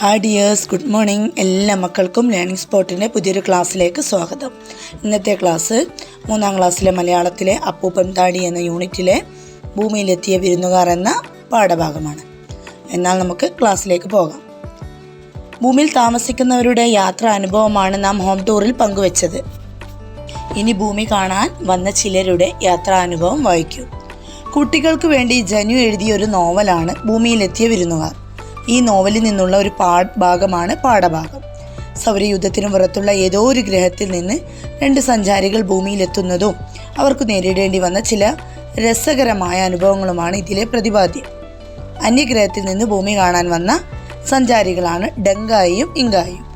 Hi dears, good morning. എല്ലാ മക്കൾക്കും learning സ്പോട്ടിൻ്റെ പുതിയൊരു ക്ലാസ്സിലേക്ക് സ്വാഗതം. ഇന്നത്തെ ക്ലാസ് 3ാം ക്ലാസ്സിലെ മലയാളത്തിലെ അപ്പൂപ്പൻ താടി എന്ന യൂണിറ്റിലെ ഭൂമിയിലെത്തിയ വിരുന്നുകാർ എന്ന പാഠഭാഗമാണ്. എന്നാൽ നമുക്ക് ക്ലാസ്സിലേക്ക് പോകാം. ഭൂമിയിൽ താമസിക്കുന്നവരുടെ യാത്രാ അനുഭവമാണ് നാം ഹോം ടൂറിൽ പങ്കുവച്ചത്. ഇനി ഭൂമി കാണാൻ വന്ന ചിലരുടെ യാത്രാനുഭവം വായിക്കൂ. കുട്ടികൾക്ക് വേണ്ടി ജനു എഴുതിയ ഒരു നോവലാണ് ഭൂമിയിലെത്തിയ വിരുന്നുകാർ. ഈ നോവലിൽ നിന്നുള്ള ഒരു ഭാഗമാണ് പാഠഭാഗം. സൗരയൂഥത്തിനു പുറത്തുള്ള ഏതോ ഒരു ഗ്രഹത്തിൽ നിന്ന് 2 സഞ്ചാരികൾ ഭൂമിയിലെത്തുന്നതും അവർക്ക് നേരിടേണ്ടി വന്ന ചില രസകരമായ അനുഭവങ്ങളുമാണ് ഇതിലെ പ്രതിപാദ്യം. അന്യഗ്രഹത്തിൽ നിന്ന് ഭൂമി കാണാൻ വന്ന സഞ്ചാരികളാണ് ഡങ്കായിയും ഇങ്കായിയും.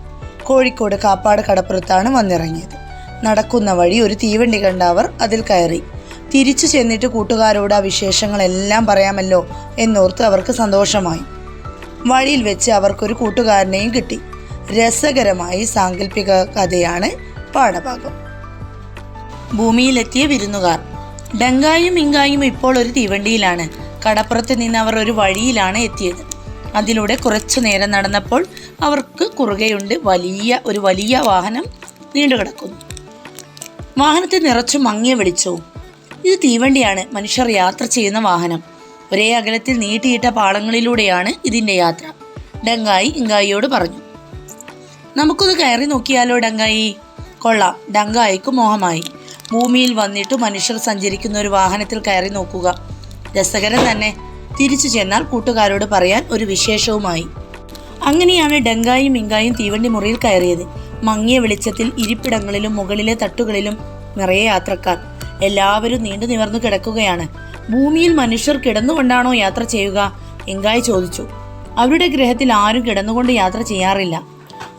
കോഴിക്കോട് കാപ്പാട് കടപ്പുറത്താണ് വന്നിറങ്ങിയത്. നടക്കുന്ന വഴി ഒരു തീവണ്ടി കണ്ട അവർ അതിൽ കയറി. തിരിച്ചു ചെന്നിട്ട് കൂട്ടുകാരോട് ആ വിശേഷങ്ങളെല്ലാം പറയാമല്ലോ എന്നോർത്ത് അവർക്ക് സന്തോഷമായി. വഴിയിൽ വെച്ച് അവർക്കൊരു കൂട്ടുകാരനെയും കിട്ടി. രസകരമായി സാങ്കല്പിക കഥയാണ് പാഠഭാഗം. ഭൂമിയിലെത്തിയ വിരുന്നുകാർ. ഡങ്കായും ഇങ്കായും ഇപ്പോൾ ഒരു തീവണ്ടിയിലാണ്. കടപ്പുറത്ത് നിന്ന് അവർ ഒരു വഴിയിലാണ് എത്തിയത്. അതിലൂടെ കുറച്ചു നേരം നടന്നപ്പോൾ അവർക്ക് കുറുകെയുണ്ട് ഒരു വലിയ വാഹനം നീണ്ടുകിടക്കുന്നു. വാഹനത്തിൽ നിറച്ചു മങ്ങിയ വെളിച്ചവും. ഇത് തീവണ്ടിയാണ്, മനുഷ്യർ യാത്ര ചെയ്യുന്ന വാഹനം. ഒരേ അകലത്തിൽ നീട്ടിയിട്ട പാളങ്ങളിലൂടെയാണ് ഇതിൻ്റെ യാത്ര. ഡങ്കായി ഇങ്കായിയോട് പറഞ്ഞു, നമുക്കൊന്ന് കയറി നോക്കിയാലോ ഡങ്കായി? കൊള്ളാം. ഡങ്കായിക്ക് മോഹമായി. ഭൂമിയിൽ വന്നിട്ട് മനുഷ്യർ സഞ്ചരിക്കുന്ന ഒരു വാഹനത്തിൽ കയറി നോക്കുക രസകരം തന്നെ. തിരിച്ചു ചെന്നാൽ കൂട്ടുകാരോട് പറയാൻ ഒരു വിശേഷവുമായി. അങ്ങനെയാണ് ഡങ്കായും ഇങ്കായും തീവണ്ടി മുറിയിൽ കയറിയത്. മങ്ങിയ വെളിച്ചത്തിൽ ഇരിപ്പിടങ്ങളിലും മുകളിലെ തട്ടുകളിലും നിറയെ യാത്രക്കാർ. എല്ലാവരും നീണ്ടു നിവർന്നു കിടക്കുകയാണ്. ഭൂമിയിൽ മനുഷ്യർ കിടന്നുകൊണ്ടാണോ യാത്ര ചെയ്യുക? ഇങ്കായി ചോദിച്ചു. അവരുടെ ഗ്രഹത്തിൽ ആരും കിടന്നുകൊണ്ട് യാത്ര ചെയ്യാറില്ല.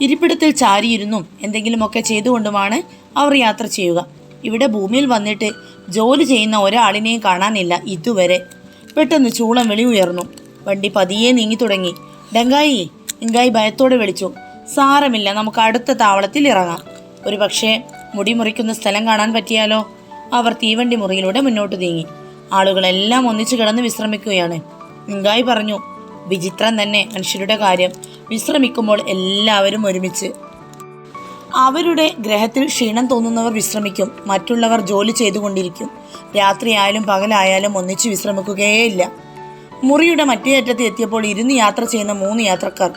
ഇരിപ്പിടത്തിൽ ചാരിയിരുന്നും എന്തെങ്കിലുമൊക്കെ ചെയ്തുകൊണ്ടുമാണ് അവർ യാത്ര ചെയ്യുക. ഇവിടെ ഭൂമിയിൽ വന്നിട്ട് ജോലി ചെയ്യുന്ന ഒരാളിനെയും കാണാനില്ല ഇതുവരെ. പെട്ടെന്ന് ചൂളം വിളി ഉയർന്നു. വണ്ടി പതിയെ നീങ്ങി തുടങ്ങി. ഡങ്കായി, ഇങ്കായി ഭയത്തോടെ വിളിച്ചു. സാരമില്ല, നമുക്ക് അടുത്ത താവളത്തിൽ ഇറങ്ങാം. ഒരു പക്ഷേ മുടി മുറിക്കുന്ന സ്ഥലം കാണാൻ പറ്റിയാലോ? അവർ തീവണ്ടി മുറിയിലൂടെ മുന്നോട്ട് നീങ്ങി. ആളുകളെല്ലാം ഒന്നിച്ചു കിടന്ന് വിശ്രമിക്കുകയാണ്. ഇങ്കായി പറഞ്ഞു, വിചിത്രം തന്നെ മനുഷ്യരുടെ കാര്യം. വിശ്രമിക്കുമ്പോൾ എല്ലാവരും ഒരുമിച്ച്. അവരുടെ ഗ്രഹത്തിൽ ക്ഷീണം തോന്നുന്നവർ വിശ്രമിക്കും, മറ്റുള്ളവർ ജോലി ചെയ്തുകൊണ്ടിരിക്കും. രാത്രിയായാലും പകലായാലും ഒന്നിച്ച് വിശ്രമിക്കുകയേയില്ല. മുറിയുടെ മറ്റേ അറ്റത്ത് എത്തിയപ്പോൾ ഇരുന്ന് യാത്ര ചെയ്യുന്ന 3 യാത്രക്കാർ.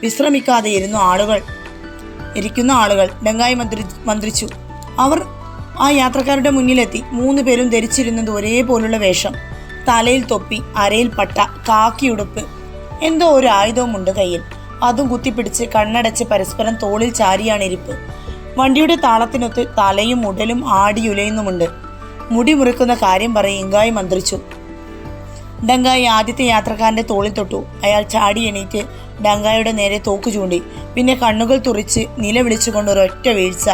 വിശ്രമിക്കാതെ ഇരിക്കുന്ന ആളുകൾ. ഡങ്കായി മന്ത്രിച്ചു. അവർ ആ യാത്രക്കാരുടെ മുന്നിലെത്തി. 3 പേരും ധരിച്ചിരുന്നത് ഒരേപോലുള്ള വേഷം. തലയിൽ തൊപ്പി, അരയിൽ പട്ട, കാക്കിയുടുപ്പ്, എന്തോ ഒരു ആയുധവുമുണ്ട് കയ്യിൽ. അതും കുത്തിപ്പിടിച്ച് കണ്ണടച്ച് പരസ്പരം തോളിൽ ചാരിയാണ് ഇരിപ്പ്. വണ്ടിയുടെ താളത്തിനൊത്ത് തലയും ഉടലും ആടിയുലയുന്നുമുണ്ട്. മുടി മുറിക്കുന്ന കാര്യം പറയും ഇങ്കായി മന്ത്രിച്ചു. ഡങ്കായി ആദ്യത്തെ യാത്രക്കാരൻ്റെ തോളിൽ തൊട്ടു. അയാൾ ചാടി എണീറ്റ് ഡങ്കായുടെ നേരെ തോക്ക് ചൂണ്ടി. പിന്നെ കണ്ണുകൾ തുറിച്ച് നിലവിളിച്ചുകൊണ്ട് ഒരൊറ്റ വീഴ്ച.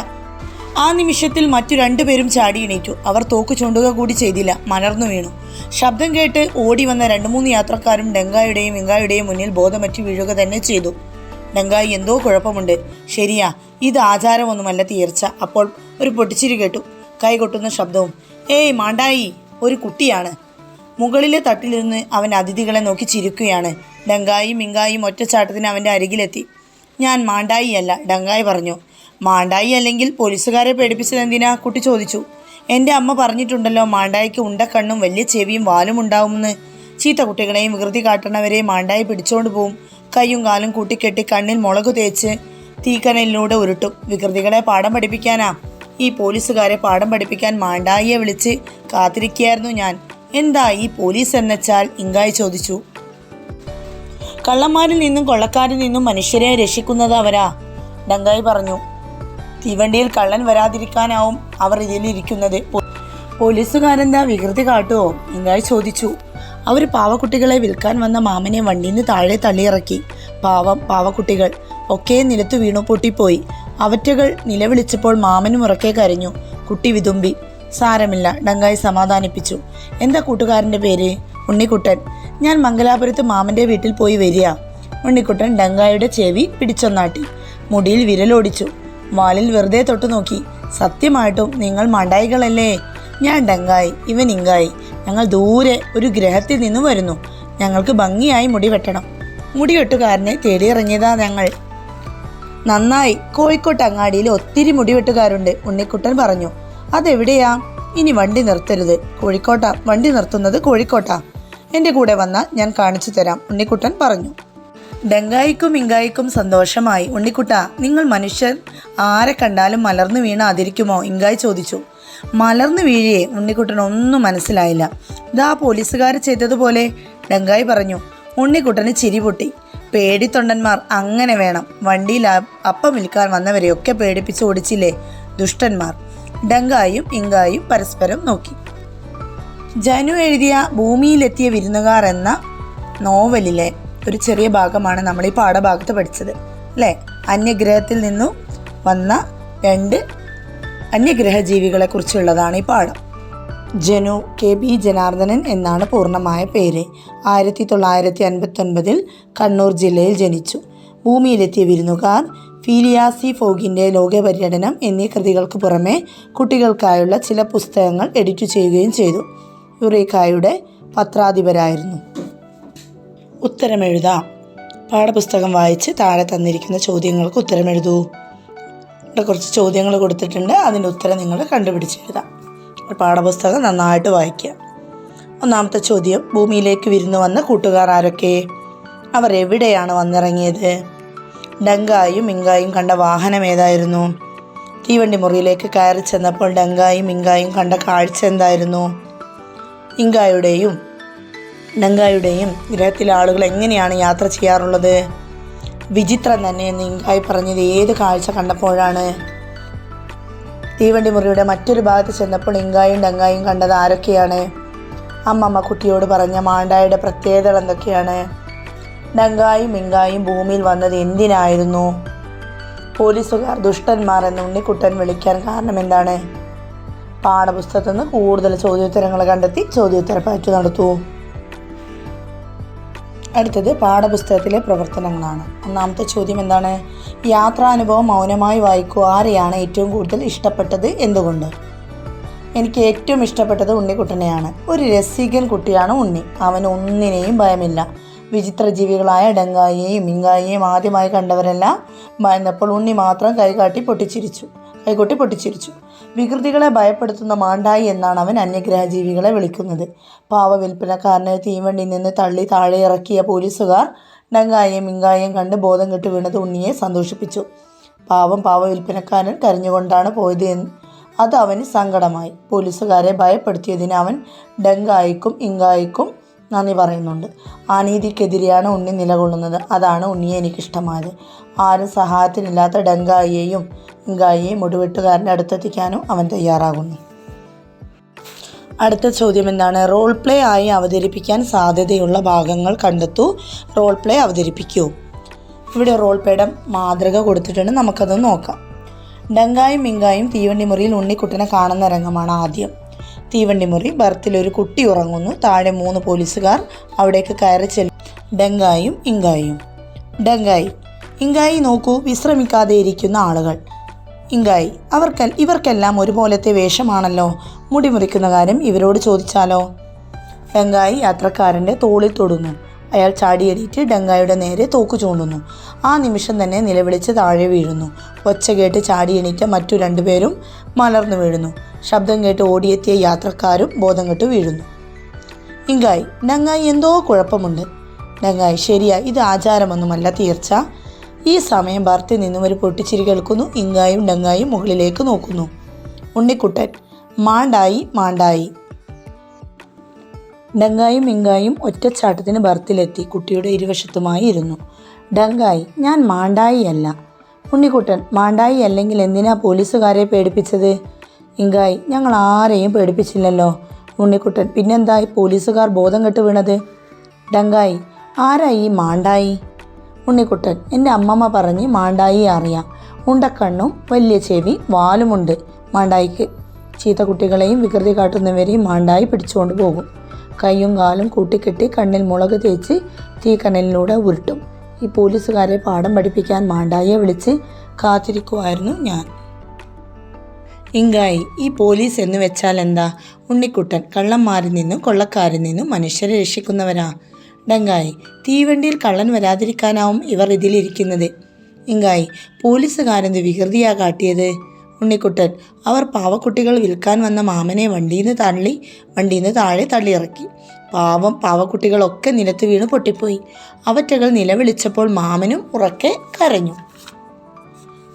ആ നിമിഷത്തിൽ മറ്റു 2 പേരും ചാടി എണീറ്റു. അവർ തോക്ക് ചൂണ്ടുക കൂടി ചെയ്തില്ല, മലർന്നു വീണു. ശബ്ദം കേട്ട് ഓടി വന്ന 2-3 യാത്രക്കാരും ഡങ്കായുടെയും ഇങ്കായുടെയും മുന്നിൽ ബോധമറ്റു വീഴുക തന്നെ ചെയ്തു. ഡങ്കായി, എന്തോ കുഴപ്പമുണ്ട്. ശരിയാ, ഇത് ആചാരമൊന്നുമല്ല തീർച്ച. അപ്പോൾ ഒരു പൊട്ടിച്ചിരി കേട്ടു, കൈകൊട്ടുന്ന ശബ്ദവും. ഏയ് മാണ്ടായി, ഒരു കുട്ടിയാണ്. മുകളിലെ തട്ടിലിരുന്ന് അവൻ അതിഥികളെ നോക്കി ചിരിക്കുകയാണ്. ഡങ്കായും ഇങ്കായും ഒറ്റച്ചാട്ടത്തിന് അവൻ്റെ അരികിലെത്തി. ഞാൻ മാണ്ടായി അല്ല, ഡങ്കായി പറഞ്ഞു. മാണ്ടായി അല്ലെങ്കിൽ പോലീസുകാരെ പേടിപ്പിച്ചത് എന്തിനാ? കുട്ടി ചോദിച്ചു. എൻ്റെ അമ്മ പറഞ്ഞിട്ടുണ്ടല്ലോ, മാണ്ടായിക്ക് ഉണ്ടക്കണ്ണും വലിയ ചെവിയും വാലും ഉണ്ടാവുമെന്ന്. ചീത്ത കുട്ടികളെയും വികൃതി കാട്ടണവരെയും മാണ്ടായി പിടിച്ചോണ്ട് പോവും. കൈയും കാലും കൂട്ടിക്കെട്ടി കണ്ണിൽ മുളകു തേച്ച് തീക്കനലിലൂടെ ഉരുട്ടും. വികൃതികളെ പാഠം പഠിപ്പിക്കാനാ. ഈ പോലീസുകാരെ പാഠം പഠിപ്പിക്കാൻ മാണ്ടായിയെ വിളിച്ച് കാത്തിരിക്കുകയായിരുന്നു ഞാൻ. എന്താ ഈ പോലീസ് എന്നുവെച്ചാൽ? ഇങ്കായി ചോദിച്ചു. കള്ളന്മാരിൽ നിന്നും കൊള്ളക്കാരിൽ നിന്നും മനുഷ്യരെ രക്ഷിക്കുന്നത് അവരാ, ഡങ്കായി പറഞ്ഞു. തീവണ്ടിയിൽ കള്ളൻ വരാതിരിക്കാനാവും അവർ ഇതിലിരിക്കുന്നത്. പോലീസുകാരെന്താ വികൃതി കാട്ടുവോ? ഇങ്കായി ചോദിച്ചു. അവർ പാവക്കുട്ടികളെ വിൽക്കാൻ വന്ന മാമനെ വണ്ടിയിൽ നിന്ന് താഴെ തള്ളിയിറക്കി. പാവക്കുട്ടികൾ ഒക്കെ നിലത്തു വീണു പൊട്ടിപ്പോയി. അവറ്റകൾ നിലവിളിച്ചപ്പോൾ മാമനും ഉറക്കെ കരഞ്ഞു. കുട്ടി വിതുമ്പി. സാരമില്ല, ഡങ്കായി സമാധാനിപ്പിച്ചു. എന്താ കൂട്ടുകാരൻ്റെ പേര്? ഉണ്ണിക്കുട്ടൻ. ഞാൻ മംഗലാപുരത്ത് മാമൻ്റെ വീട്ടിൽ പോയി വരിക. ഉണ്ണിക്കുട്ടൻ ഡങ്കായുടെ ചെവി പിടിച്ചൊന്നാട്ടി. മുടിയിൽ വിരലോടിച്ചു. വാലിൽ വെറുതെ തൊട്ടു നോക്കി. സത്യമായിട്ടും നിങ്ങൾ മാണ്ടായികളല്ലേ? ഞാൻ ഡങ്കായി, ഇവൻ ഇങ്കായി. ഞങ്ങൾ ദൂരെ ഒരു ഗ്രഹത്തിൽ നിന്നും വരുന്നു. ഞങ്ങൾക്ക് ഭംഗിയായി മുടി വെട്ടണം. മുടിവെട്ടുകാരനെ തേടിയിറങ്ങിയതാ ഞങ്ങൾ. നന്നായി, കോഴിക്കോട്ട് അങ്ങാടിയിൽ ഒത്തിരി മുടിവെട്ടുകാരുണ്ട്, ഉണ്ണിക്കുട്ടൻ പറഞ്ഞു. അതെവിടെയാ? ഇനി വണ്ടി നിർത്തരുത്. കോഴിക്കോട്ടാ, വണ്ടി നിർത്തുന്നത് കോഴിക്കോട്ടാ. എൻ്റെ കൂടെ വന്നാൽ ഞാൻ കാണിച്ചു തരാം, ഉണ്ണിക്കുട്ടൻ പറഞ്ഞു. ഡെങ്കായിക്കും ഇങ്കായിക്കും സന്തോഷമായി. ഉണ്ണിക്കുട്ട, നിങ്ങൾ മനുഷ്യർ ആരെ കണ്ടാലും മലർന്നു വീണാതിരിക്കുമോ? ഇങ്കായി ചോദിച്ചു. മലർന്നു വീഴിയേ? ഉണ്ണിക്കുട്ടൻ ഒന്നും മനസ്സിലായില്ല. ഇതാ പോലീസുകാർ ചെയ്തതുപോലെ, ഡെങ്കായി പറഞ്ഞു. ഉണ്ണിക്കുട്ടന് ചിരി പൊട്ടി. പേടിത്തൊണ്ടന്മാർ അങ്ങനെ വേണം. വണ്ടിയിൽ അപ്പം വിൽക്കാൻ വന്നവരെയൊക്കെ പേടിപ്പിച്ച് ഓടിച്ചില്ലേ ദുഷ്ടന്മാർ. ഡെങ്കായും ഇങ്കായും പരസ്പരം നോക്കി. ജനു എഴുതിയ ഭൂമിയിലെത്തിയ വിരുന്നുകാർ എന്ന നോവലിലെ ഒരു ചെറിയ ഭാഗമാണ് നമ്മൾ ഈ പാഠഭാഗത്ത് പഠിച്ചത് അല്ലേ? അന്യഗ്രഹത്തിൽ നിന്നു വന്ന 2 അന്യഗ്രഹ ജീവികളെ കുറിച്ചുള്ളതാണ് ഈ പാഠം. ജനു KB ജനാർദ്ദനൻ എന്നാണ് പൂർണ്ണമായ പേര്. 1959 കണ്ണൂർ ജില്ലയിൽ ജനിച്ചു. ഭൂമിയിലെത്തിയ വിരുന്നുകാർ, ഫീലിയാസി ഫോഗിൻ്റെ ലോകപര്യടനം എന്നീ കൃതികൾക്ക് പുറമെ കുട്ടികൾക്കായുള്ള ചില പുസ്തകങ്ങൾ എഡിറ്റ് ചെയ്യുകയും ചെയ്തു. യുറേക്കായുടെ പത്രാധിപരായിരുന്നു. ഉത്തരമെഴുതാം. പാഠപുസ്തകം വായിച്ച് താഴെ തന്നിരിക്കുന്ന ചോദ്യങ്ങൾക്ക് ഉത്തരമെഴുതൂ. ഇവിടെ കുറച്ച് ചോദ്യങ്ങൾ കൊടുത്തിട്ടുണ്ട്, അതിൻ്റെ ഉത്തരം നിങ്ങൾ കണ്ടുപിടിച്ചെഴുതാം. പാഠപുസ്തകം നന്നായിട്ട് വായിക്കുക. ഒന്നാമത്തെ ചോദ്യം, ഭൂമിയിലേക്ക് വിരുന്നു വന്ന കൂട്ടുകാർ ആരൊക്കെ? അവർ എവിടെയാണ് വന്നിറങ്ങിയത്? ഡെങ്കായും ഇങ്കായും കണ്ട വാഹനം ഏതായിരുന്നു? തീവണ്ടി മുറിയിലേക്ക് കയറി ചെന്നപ്പോൾ ഡെങ്കായും ഇങ്കായും കണ്ട കാഴ്ച എന്തായിരുന്നു? ഡെങ്കായുടെയും ഗ്രഹത്തിലെ ആളുകൾ എങ്ങനെയാണ് യാത്ര ചെയ്യാറുള്ളത്? വിചിത്രം തന്നെ എന്ന് ഇങ്കായി പറഞ്ഞത് ഏത് കാഴ്ച കണ്ടപ്പോഴാണ്? തീവണ്ടി മുറിയുടെ മറ്റൊരു ഭാഗത്ത് ചെന്നപ്പോൾ ഇങ്കായും ഡെങ്കായും കണ്ടത് ആരൊക്കെയാണ്? അമ്മമ്മ കുട്ടിയോട് പറഞ്ഞ മാണ്ടായുടെ പ്രത്യേകതകൾ എന്തൊക്കെയാണ്? ഡെങ്കായും ഇങ്കായും ഭൂമിയിൽ വന്നത് എന്തിനായിരുന്നു? പോലീസുകാർ ദുഷ്ടന്മാർ എന്ന് ഉണ്ണിക്കുട്ടൻ വിളിക്കാൻ കാരണം എന്താണ്? പാഠപുസ്തകത്തിൽ നിന്ന് കൂടുതൽ ചോദ്യോത്തരങ്ങൾ കണ്ടെത്തി ചോദ്യോത്തര പാറ്റ് നടത്തൂ. അടുത്തത് പാഠപുസ്തകത്തിലെ പ്രവർത്തനങ്ങളാണ്. ഒന്നാമത്തെ ചോദ്യം എന്താണ്? യാത്രാനുഭവം മൗനമായി വായിക്കൂ. ആരെയാണ് ഏറ്റവും കൂടുതൽ ഇഷ്ടപ്പെട്ടത്? എന്തുകൊണ്ട്? എനിക്ക് ഏറ്റവും ഇഷ്ടപ്പെട്ടത് ഉണ്ണിക്കുട്ടനെയാണ്. ഒരു രസികൻ കുട്ടിയാണ് ഉണ്ണി. അവന് ഒന്നിനെയും ഭയമില്ല. വിചിത്ര ജീവികളായ ഡെങ്കായെയും ഇങ്കായെയും ആദ്യമായി കണ്ടവരെല്ലാം ഭയന്നപ്പോൾ ഉണ്ണി മാത്രം കൈകൊട്ടി പൊട്ടിച്ചിരിച്ചു. വികൃതികളെ ഭയപ്പെടുത്തുന്ന മാണ്ടായി എന്നാണ് അവൻ അന്യഗ്രഹ ജീവികളെ വിളിക്കുന്നത്. പാവ വിൽപ്പനക്കാരനെ തീവണ്ടിയിൽ നിന്ന് തള്ളി താഴെ ഇറക്കിയ പോലീസുകാർ ഡെങ്കായെയും ഇങ്കായെയും കണ്ട് ബോധം കെട്ട് വീണത് ഉണ്ണിയെ സന്തോഷിപ്പിച്ചു. പാവ വിൽപ്പനക്കാരൻ കരഞ്ഞുകൊണ്ടാണ് പോയത്. അത് അവന് സങ്കടമായി. പോലീസുകാരെ ഭയപ്പെടുത്തിയതിന് അവൻ ഡെങ്കായിക്കും ഇങ്കായിക്കും നന്ദി പറയുന്നുണ്ട്. അനീതിക്കെതിരെയാണ് ഉണ്ണി നിലകൊള്ളുന്നത്. അതാണ് ഉണ്ണിയെ എനിക്കിഷ്ടമായത്. ആരും സഹായത്തിനില്ലാത്ത ഡെങ്കായെയും ഇങ്കായെയും മുടിവെട്ടുകാരൻ്റെ അടുത്തെത്തിക്കാനും അവൻ തയ്യാറാകുന്നു. അടുത്ത ചോദ്യം എന്താണ്? റോൾ പ്ലേ ആയി അവതരിപ്പിക്കാൻ സാധ്യതയുള്ള ഭാഗങ്ങൾ കണ്ടെത്തൂ. റോൾ പ്ലേ അവതരിപ്പിക്കൂ. ഇവിടെ റോൾ പ്ലേയുടെ മാതൃക കൊടുത്തിട്ടുണ്ട്, നമുക്കത് നോക്കാം. ഡെങ്കായും ഇങ്കായും തീവണ്ടി മുറിയിൽ ഉണ്ണിക്കുട്ടനെ കാണുന്ന രംഗമാണ് ആദ്യം. തീവണ്ടി മുറി, ബർത്തിലൊരു കുട്ടി ഉറങ്ങുന്നു. താഴെ 3 പോലീസുകാർ അവിടേക്ക് കയറി ചെല്ലും. ഡെങ്കായും ഇങ്കായി നോക്കൂ, വിശ്രമിക്കാതെ ഇരിക്കുന്ന ആളുകൾ. ഇങ്കായി, ഇവർക്കെല്ലാം ഒരുപോലത്തെ വേഷമാണല്ലോ. മുടി മുറിക്കുന്ന കാര്യം ഇവരോട് ചോദിച്ചാലോ? ഡെങ്കായി യാത്രക്കാരൻ്റെ തോളിൽ തൊടുന്നു. അയാൾ ചാടിയെണീറ്റ് ഡെങ്കായുടെ നേരെ തോക്ക് ചൂണ്ടുന്നു. ആ നിമിഷം തന്നെ നിലവിളിച്ച് താഴെ വീഴുന്നു. ഒച്ച കേട്ട് ചാടിയെണീറ്റ മറ്റു 2 പേരും മലർന്നു വീഴുന്നു. ശബ്ദം കേട്ട് ഓടിയെത്തിയ യാത്രക്കാരും ബോധം കെട്ട് വീഴുന്നു. ഇങ്കായി, ഡെങ്കായി എന്തോ കുഴപ്പമുണ്ട്. ഡെങ്കായി, ശരിയാ, ഇത് ആചാരമൊന്നുമല്ല തീർച്ച. ഈ സമയം ബർത്തിൽ നിന്നും ഒരു പൊട്ടിച്ചിരി കേൾക്കുന്നു. ഇങ്കായും ഡെങ്കായും മുകളിലേക്ക് നോക്കുന്നു. ഉണ്ണിക്കുട്ടൻ, മാണ്ടായി. ഡെങ്കായും ഇങ്കായും ഒറ്റച്ചാട്ടത്തിന് ബർത്തിലെത്തി കുട്ടിയുടെ ഇരുവശത്തുമായി ഇരുന്നു. ഡെങ്കായി, ഞാൻ മാണ്ടായി അല്ല. ഉണ്ണിക്കുട്ടൻ, മാണ്ടായി അല്ലെങ്കിൽ എന്തിനാ പോലീസുകാരെ പേടിപ്പിച്ചത്? ഇങ്കായി, ഞങ്ങൾ ആരെയും പേടിപ്പിച്ചില്ലല്ലോ. ഉണ്ണിക്കുട്ടൻ, പിന്നെന്തായി പോലീസുകാർ ബോധം കെട്ട് വീണത്? ഡെങ്കായി, ആരായി ഈ മാണ്ടായി? ഉണ്ണിക്കുട്ടൻ, എൻ്റെ അമ്മമ്മ പറഞ്ഞ് മാണ്ടായി അറിയാം. ഉണ്ടക്കണ്ണും വലിയ ചെവി വാലുമുണ്ട് മാണ്ടായിക്ക്. ചീത്ത കുട്ടികളെയും വികൃതി കാട്ടുന്നവരെയും മാണ്ടായി പിടിച്ചുകൊണ്ട് പോകും. കൈയും കാലും കൂട്ടിക്കെട്ടി കണ്ണിൽ മുളക് തേച്ച് തീക്കനലിലൂടെ ഉരുട്ടും. ഈ പോലീസുകാരെ പാഠം പഠിപ്പിക്കാൻ മാണ്ടായിയെ വിളിച്ച് കാത്തിരിക്കുമായിരുന്നു ഞാൻ. ഇങ്കായി, ഈ പോലീസ് എന്ന് വെച്ചാൽ എന്താ? ഉണ്ണിക്കുട്ടൻ, കള്ളന്മാരിൽ നിന്നും കൊള്ളക്കാരിൽ നിന്നും മനുഷ്യരെ രക്ഷിക്കുന്നവരാ. ഡങ്കായി: തീവണ്ടിയിൽ കള്ളൻ വരാതിരിക്കാനാവും ഇവർ ഇതിലിരിക്കുന്നത്. ഇങ്കായി: പോലീസുകാരെന്ത് വികൃതിയാ കാട്ടിയത്. ഉണ്ണിക്കുട്ടൻ: അവർ പാവക്കുട്ടികൾ വിൽക്കാൻ വന്ന മാമനെ വണ്ടിന്ന് താഴെ തള്ളിയിറക്കി. പാവം പാവക്കുട്ടികളൊക്കെ നിലത്ത് വീണ് പൊട്ടിപ്പോയി. അവറ്റകൾ നിലവിളിച്ചപ്പോൾ മാമനും ഉറക്കെ കരഞ്ഞു.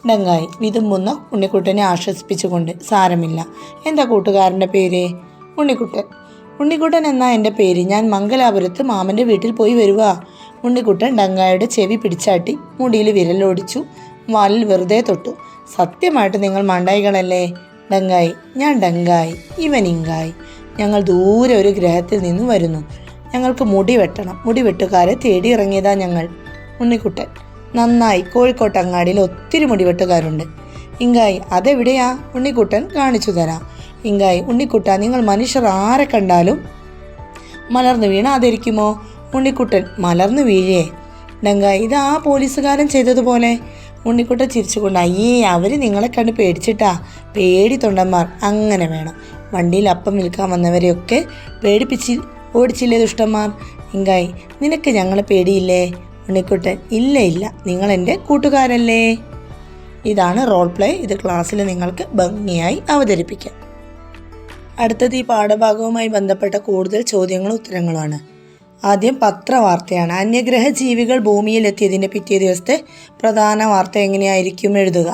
ഡങ്കായി വിതുമ്പുന്ന ഉണ്ണിക്കുട്ടനെ ആശ്വസിപ്പിച്ചുകൊണ്ട്: സാരമില്ല. എന്താ കൂട്ടുകാരൻ്റെ പേര്? ഉണ്ണിക്കുട്ടൻ: ഉണ്ണിക്കുട്ടൻ എന്നാ എൻ്റെ പേര്. ഞാൻ മംഗലാപുരത്ത് മാമൻ്റെ വീട്ടിൽ പോയി വരുക. ഉണ്ണിക്കുട്ടൻ ഡങ്കായുടെ ചെവി പിടിച്ചാട്ടി മുടിയിൽ വിരലോടിച്ചു, വാലിൽ വെറുതെ തൊട്ടു. സത്യമായിട്ട് നിങ്ങൾ മണ്ടായികളല്ലേ? ഡങ്കായി: ഞാൻ ഡങ്കായി, ഇവൻ ഇങ്കായി. ഞങ്ങൾ ദൂരെ ഒരു ഗ്രഹത്തിൽ നിന്ന് വരുന്നു. ഞങ്ങൾക്ക് മുടി വെട്ടണം. മുടി വെട്ടുകാരെ തേടി ഇറങ്ങിയതാ ഞങ്ങൾ. ഉണ്ണിക്കുട്ടൻ: നന്നായി. കോഴിക്കോട്ടങ്ങാടിയിൽ ഒത്തിരി മുടിവെട്ടുകാരുണ്ട്. ഇങ്കായി: അതെവിടെയാ? ഉണ്ണിക്കുട്ടൻ കാണിച്ചു തരാം. ഇങ്കായി: ഉണ്ണിക്കുട്ട, നിങ്ങൾ മനുഷ്യർ ആരെ കണ്ടാലും മലർന്നു വീണാതിരിക്കുമോ? ഉണ്ണിക്കുട്ടൻ: മലർന്നു വീഴേ? ഡങ്കായി: ഇത് ആ പോലീസുകാരൻ ചെയ്തതുപോലെ. ഉണ്ണിക്കുട്ടൻ ചിരിച്ചുകൊണ്ട്: അയ്യേ, അവർ നിങ്ങളെ കണ്ട് പേടിച്ചിട്ടാ. പേടി തൊണ്ടന്മാർ അങ്ങനെ വേണം. വണ്ടിയിൽ അപ്പം വിൽക്കാൻ വന്നവരെയൊക്കെ പേടിപ്പിച്ച് ഓടിച്ചില്ലേ ദുഷ്ടന്മാർ. ഇങ്കായി: നിനക്ക് ഞങ്ങളെ പേടിയില്ലേ? ഉണ്ണിക്കുട്ടൻ: ഇല്ല, നിങ്ങൾ എൻ്റെ കൂട്ടുകാരല്ലേ. ഇതാണ് റോൾ പ്ലേ. ഇത് ക്ലാസ്സിൽ നിങ്ങൾക്ക് ഭംഗിയായി അവതരിപ്പിക്കാം. അടുത്തത് ഈ പാഠഭാഗവുമായി ബന്ധപ്പെട്ട കൂടുതൽ ചോദ്യങ്ങളും ഉത്തരങ്ങളുമാണ്. ആദ്യം പത്രവാർത്തയാണ്. അന്യഗ്രഹ ജീവികൾ ഭൂമിയിലെത്തിയതിൻ്റെ പിറ്റേ ദിവസത്തെ പ്രധാന വാർത്ത എങ്ങനെയായിരിക്കും എഴുതുക.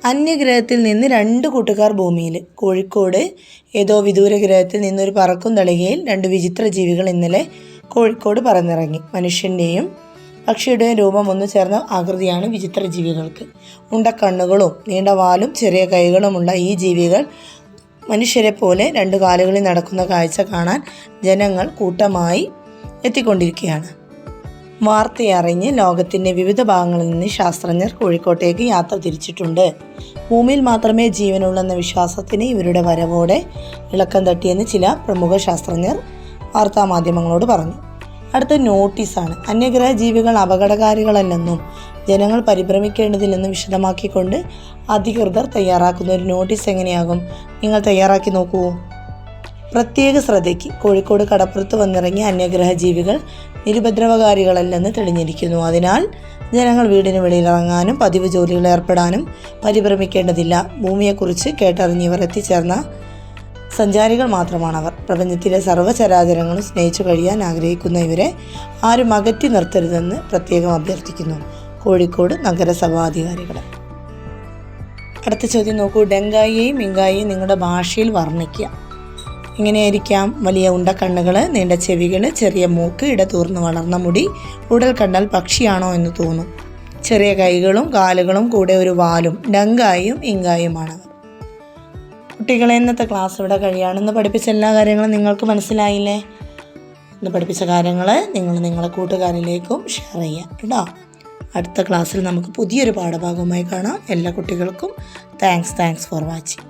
അന്യഗ്രഹത്തിൽ നിന്ന് 2 കൂട്ടുകാർ ഭൂമിയിൽ. കോഴിക്കോട് ഏതോ വിദൂര ഗ്രഹത്തിൽ നിന്നൊരു പറക്കും തളികയിൽ 2 വിചിത്ര ജീവികൾ ഇന്നലെ കോഴിക്കോട് പറന്നിറങ്ങി. മനുഷ്യൻ്റെയും പക്ഷിയുടെയും രൂപം ഒന്നു ചേർന്ന ആകൃതിയാണ് വിചിത്ര ജീവികൾക്ക്. ഉണ്ടക്കണ്ണുകളും നീണ്ട വാലും ചെറിയ കൈകളുമുള്ള ഈ ജീവികൾ മനുഷ്യരെ പോലെ 2 കാലുകളിൽ നടക്കുന്ന കാഴ്ച കാണാൻ ജനങ്ങൾ കൂട്ടമായി എത്തിക്കൊണ്ടിരിക്കുകയാണ്. വാർത്തയറിഞ്ഞ് ലോകത്തിൻ്റെ വിവിധ ഭാഗങ്ങളിൽ നിന്ന് ശാസ്ത്രജ്ഞർ കോഴിക്കോട്ടേക്ക് യാത്ര തിരിച്ചിട്ടുണ്ട്. ഭൂമിയിൽ മാത്രമേ ജീവനുള്ളെന്ന വിശ്വാസത്തിന് ഇവരുടെ വരവോടെ ഇളക്കം തട്ടിയെന്ന് ചില പ്രമുഖ ശാസ്ത്രജ്ഞർ വാർത്താമാധ്യമങ്ങളോട് പറഞ്ഞു. അടുത്ത നോട്ടീസാണ്. അന്യഗ്രഹ ജീവികൾ അപകടകാരികളല്ലെന്നും ജനങ്ങൾ പരിഭ്രമിക്കേണ്ടതില്ലെന്നും വിശദമാക്കിക്കൊണ്ട് അധികൃതർ തയ്യാറാക്കുന്ന ഒരു നോട്ടീസ് എങ്ങനെയാകും? നിങ്ങൾ തയ്യാറാക്കി നോക്കൂ. പ്രത്യേക ശ്രദ്ധയ്ക്ക്: കോഴിക്കോട് കടപ്പുറത്ത് വന്നിറങ്ങിയ അന്യഗ്രഹ ജീവികൾ നിരുപദ്രവകാരികളല്ലെന്ന് തെളിഞ്ഞിരിക്കുന്നു. അതിനാൽ ജനങ്ങൾ വീടിന് വെളിയിലിറങ്ങാനും പതിവ് ജോലികളിൽ ഏർപ്പെടാനും പരിഭ്രമിക്കേണ്ടതില്ല. ഭൂമിയെക്കുറിച്ച് കേട്ടറിഞ്ഞിവർ എത്തിച്ചേർന്ന സഞ്ചാരികൾ മാത്രമാണവർ. പ്രപഞ്ചത്തിലെ സർവ്വചരാചരങ്ങളും സ്നേഹിച്ചു കഴിയാൻ ആഗ്രഹിക്കുന്ന ഇവരെ ആരും അകറ്റി നിർത്തരുതെന്ന് പ്രത്യേകം അഭ്യർത്ഥിക്കുന്നു. കോഴിക്കോട് നഗരസഭാധികാരികളെ. അടുത്ത ചോദ്യം നോക്കൂ. ഡങ്കായിയെയും ഇങ്കായിയെയും നിങ്ങളുടെ ഭാഷയിൽ വർണ്ണിക്കുക. ഇങ്ങനെയായിരിക്കാം: വലിയ ഉണ്ടക്കണ്ണുകൾ, നീണ്ട ചെവികൾ, ചെറിയ മൂക്ക്, ഇടതൂർന്ന് വളർന്ന മുടി, ഉടൽ കണ്ടാൽ പക്ഷിയാണോ എന്ന് തോന്നും. ചെറിയ കൈകളും കാലുകളും കൂടെ ഒരു വാലും. ഡങ്കായും ഇങ്കായുമാണവർ. കുട്ടികളെ, ഇന്നത്തെ ക്ലാസ് ഇവിടെ കഴിയാണെന്ന് പഠിപ്പിച്ച എല്ലാ കാര്യങ്ങളും നിങ്ങൾക്ക് മനസ്സിലായില്ലേ? ഇന്ന് പഠിപ്പിച്ച കാര്യങ്ങൾ നിങ്ങൾ നിങ്ങളുടെ കൂട്ടുകാരിലേക്കും ഷെയർ ചെയ്യാം കേട്ടോ. അടുത്ത ക്ലാസ്സിൽ നമുക്ക് പുതിയൊരു പാഠഭാഗവുമായി കാണാം. എല്ലാ കുട്ടികൾക്കും താങ്ക്സ് ഫോർ വാച്ചിങ്.